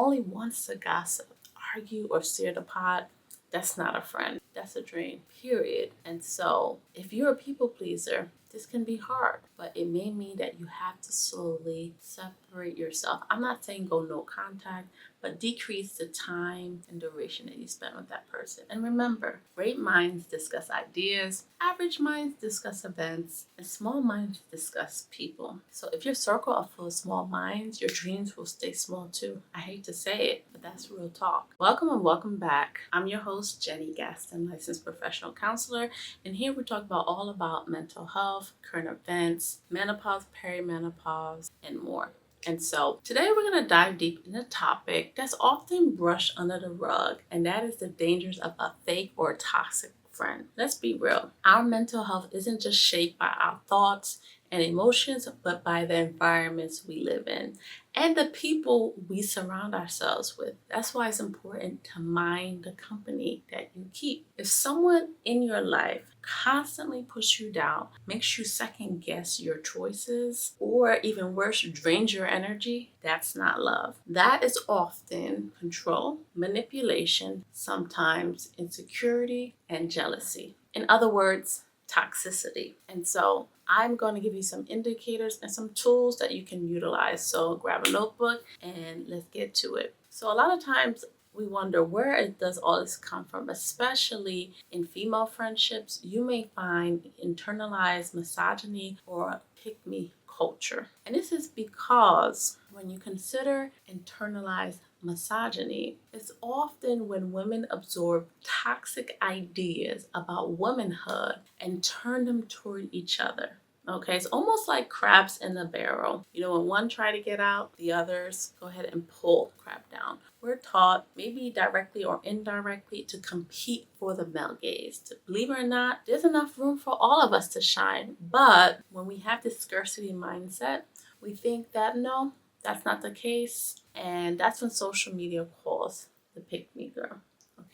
only wants to gossip, argue, or stir the pot, that's not a friend. That's a drain, period. And so if you're a people pleaser, this can be hard, but it may mean that you have to slowly separate yourself. I'm not saying go no contact, but decrease the time and duration that you spend with that person. And remember, great minds discuss ideas, average minds discuss events, and small minds discuss people. So if your circle are full of small minds, your dreams will stay small too. I hate to say it, but that's real talk. Welcome and welcome back. I'm your host, Jenny Gaston, licensed professional counselor, and here we talk about all about mental health, current events, menopause, perimenopause, and more. And so today we're going to dive deep in a topic that's often brushed under the rug, and that is the dangers of a fake or toxic friend. Let's be real. Our mental health isn't just shaped by our thoughts and emotions, but by the environments we live in and the people we surround ourselves with. That's why it's important to mind the company that you keep. If someone in your life constantly pushes you down, makes you second guess your choices, or even worse, drains your energy, that's not love. That is often control, manipulation, sometimes insecurity, and jealousy. In other words, toxicity. And so I'm going to give you some indicators and some tools that you can utilize. So grab a notebook and let's get to it. So a lot of times we wonder, where does all this come from? Especially in female friendships, you may find internalized misogyny or pick-me culture. And this is because when you consider internalized misogyny, it's often when women absorb toxic ideas about womanhood and turn them toward each other. Okay, it's almost like crabs in a barrel. You know, when one try to get out, the others go ahead and pull crab down. We're taught, maybe directly or indirectly, to compete for the male gaze. Believe it or not, there's enough room for all of us to shine. But when we have this scarcity mindset, we think that no, that's not the case. And that's when social media calls the pick-me girl.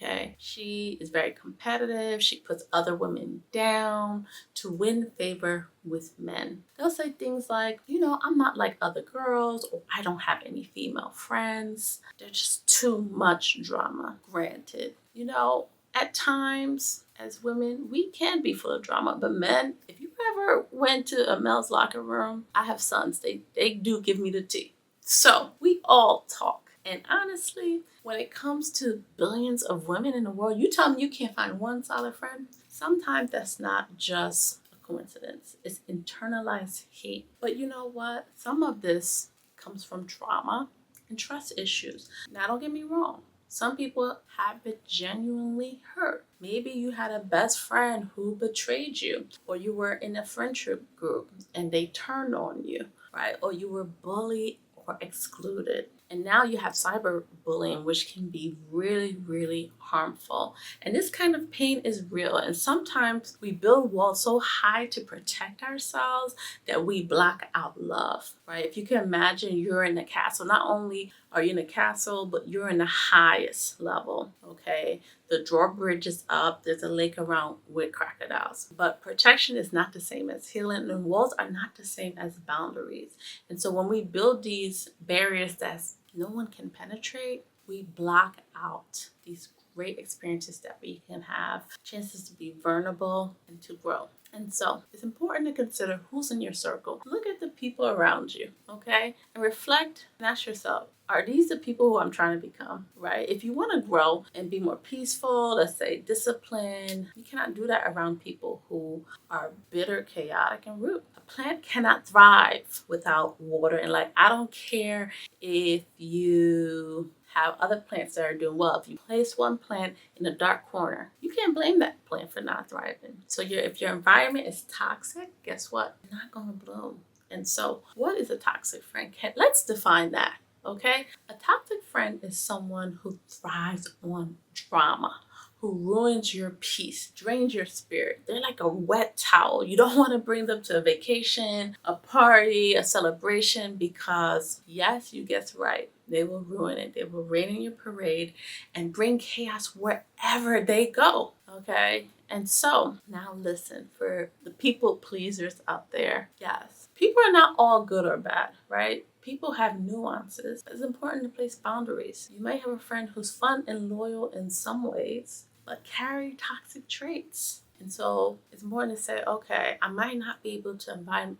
Okay, she is very competitive. She puts other women down to win favor with men. They'll say things like, you know, I'm not like other girls, or I don't have any female friends. There's just too much drama. Granted, you know, at times as women, we can be full of drama, but men, if you ever went to a male's locker room, I have sons, they do give me the tea. So we all talk. And honestly, when it comes to billions of women in the world, you tell me you can't find one solid friend. Sometimes that's not just a coincidence. It's internalized hate. But you know what? Some of this comes from trauma and trust issues. Now, don't get me wrong. Some people have been genuinely hurt. Maybe you had a best friend who betrayed you, or you were in a friendship group and they turned on you, right? Or you were bullied or excluded. And now you have cyberbullying, which can be really, really harmful. And this kind of pain is real. And sometimes we build walls so high to protect ourselves that we block out love, right? If you can imagine, you're in a castle. Not only are you in a castle, but you're in the highest level, okay? The drawbridge is up. There's a lake around with crocodiles. But protection is not the same as healing, and walls are not the same as boundaries. And so when we build these barriers that no one can penetrate, we block out these great experiences that we can have, chances to be vulnerable and to grow. And so it's important to consider who's in your circle. Look at the people around you, okay? And reflect and ask yourself, are these the people who I'm trying to become, right? If you want to grow and be more peaceful, let's say disciplined, you cannot do that around people who are bitter, chaotic, and rude. A plant cannot thrive without water and light. I don't care if you have other plants that are doing well. If you place one plant in a dark corner, you can't blame that plant for not thriving. So if your environment is toxic, guess what? You're not going to bloom. And so what is a toxic friend? Let's define that, okay? A toxic friend is someone who thrives on drama, who ruins your peace, drains your spirit. They're like a wet towel. You don't want to bring them to a vacation, a party, a celebration, because yes, you guessed right. They will ruin it. They will rain in your parade and bring chaos wherever they go. Okay? And so now listen, for the people pleasers out there. Yes, people are not all good or bad, right? People have nuances. It's important to place boundaries. You might have a friend who's fun and loyal in some ways, but carry toxic traits. And so it's more to say, okay, I might not be able to invite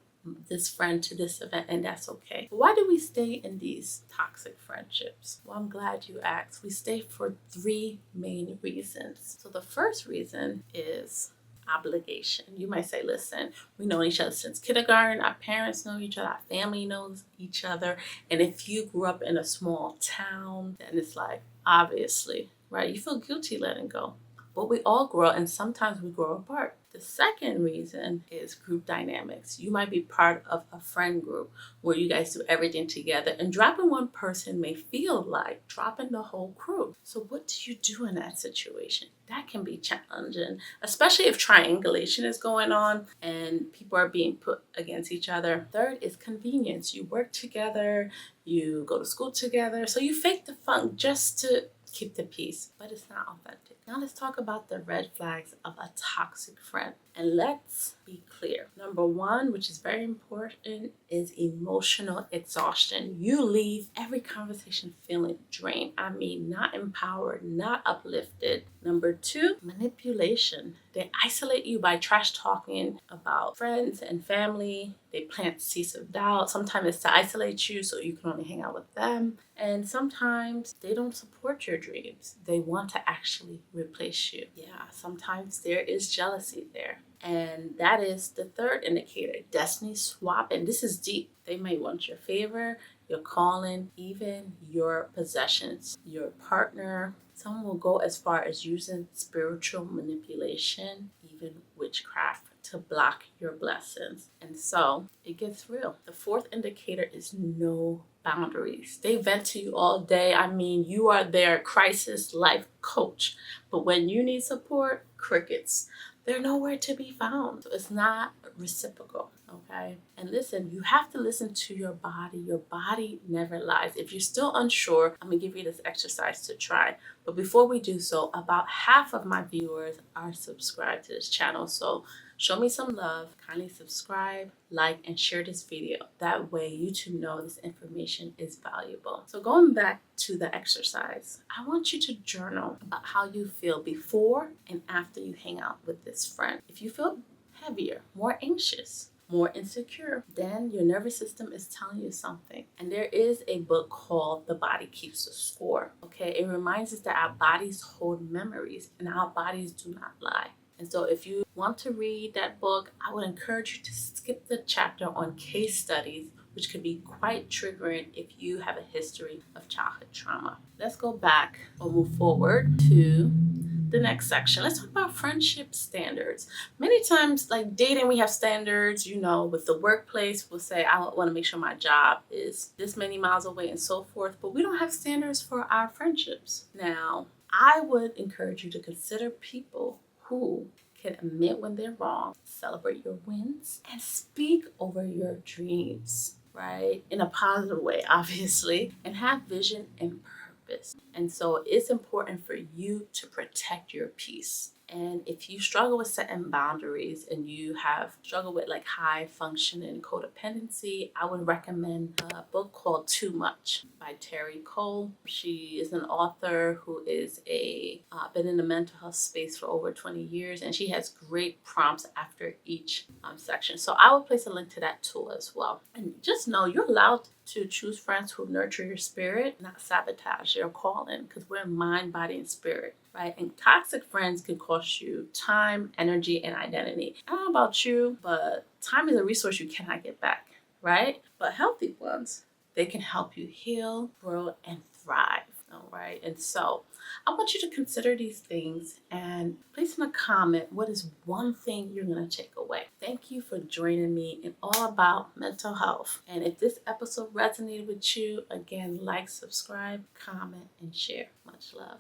this friend to this event, and that's okay. But why do we stay in these toxic friendships? Well, I'm glad you asked. We stay for 3 main reasons. So the first reason is obligation. You might say, listen, we know each other since kindergarten, our parents know each other, our family knows each other, and if you grew up in a small town, then it's like, obviously, right, you feel guilty letting go. But we all grow, and sometimes we grow apart. The second reason is group dynamics. You might be part of a friend group where you guys do everything together, and dropping one person may feel like dropping the whole crew. So what do you do in that situation? That can be challenging, especially if triangulation is going on and people are being put against each other. Third is convenience. You work together, you go to school together, so you fake the funk just to keep the peace, but it's not authentic. Now let's talk about the red flags of a toxic friend. And let's be clear. Number 1, which is very important, is emotional exhaustion. You leave every conversation feeling drained. I mean, not empowered, not uplifted. Number 2, manipulation. They isolate you by trash talking about friends and family. They plant seeds of doubt. Sometimes it's to isolate you so you can only hang out with them. And sometimes they don't support your dreams. They want to actually replace you. Yeah, sometimes there is jealousy there. And that is the third indicator, destiny swap. And this is deep. They may want your favor, your calling, even your possessions, your partner. Some will go as far as using spiritual manipulation, even witchcraft, to block your blessings. And so it gets real. The fourth indicator is no boundaries. They vent to you all day. I mean, you are their crisis life coach. But when you need support, crickets. They're nowhere to be found. So it's not reciprocal, okay? And listen, you have to listen to your body. Your body never lies. If you're still unsure, I'm gonna give you this exercise to try. But before we do so, about half of my viewers are subscribed to this channel. So show me some love, kindly subscribe, like, and share this video. That way YouTube knows this information is valuable. So going back to the exercise, I want you to journal about how you feel before and after you hang out with this friend. If you feel heavier, more anxious, more insecure, then your nervous system is telling you something. And there is a book called The Body Keeps the Score. Okay, it reminds us that our bodies hold memories and our bodies do not lie. And so if you want to read that book, I would encourage you to skip the chapter on case studies, which could be quite triggering if you have a history of childhood trauma. Let's go back or move forward to the next section. Let's talk about friendship standards. Many times, like dating, we have standards, with the workplace, we'll say, I want to make sure my job is this many miles away and so forth, but we don't have standards for our friendships. Now, I would encourage you to consider people who can admit when they're wrong, celebrate your wins, and speak over your dreams, right? In a positive way, obviously, and have vision and purpose. And so it's important for you to protect your peace. And if you struggle with setting boundaries and you have struggled with like high functioning codependency, I would recommend a book called Too Much by Terry Cole. She is an author who is been in the mental health space for over 20 years, and she has great prompts after each section. So I will place a link to that tool as well. And just know you're allowed to choose friends who nurture your spirit, not sabotage your calling, because we're mind, body, and spirit, right? And toxic friends can cost you time, energy, and identity. I don't know about you, but time is a resource you cannot get back, right? But healthy ones, they can help you heal, grow, and thrive, all right? And so I want you to consider these things and place in a comment what is one thing you're going to take away. Thank you for joining me in All About Mental Health. And if this episode resonated with you, again, like, subscribe, comment, and share. Much love.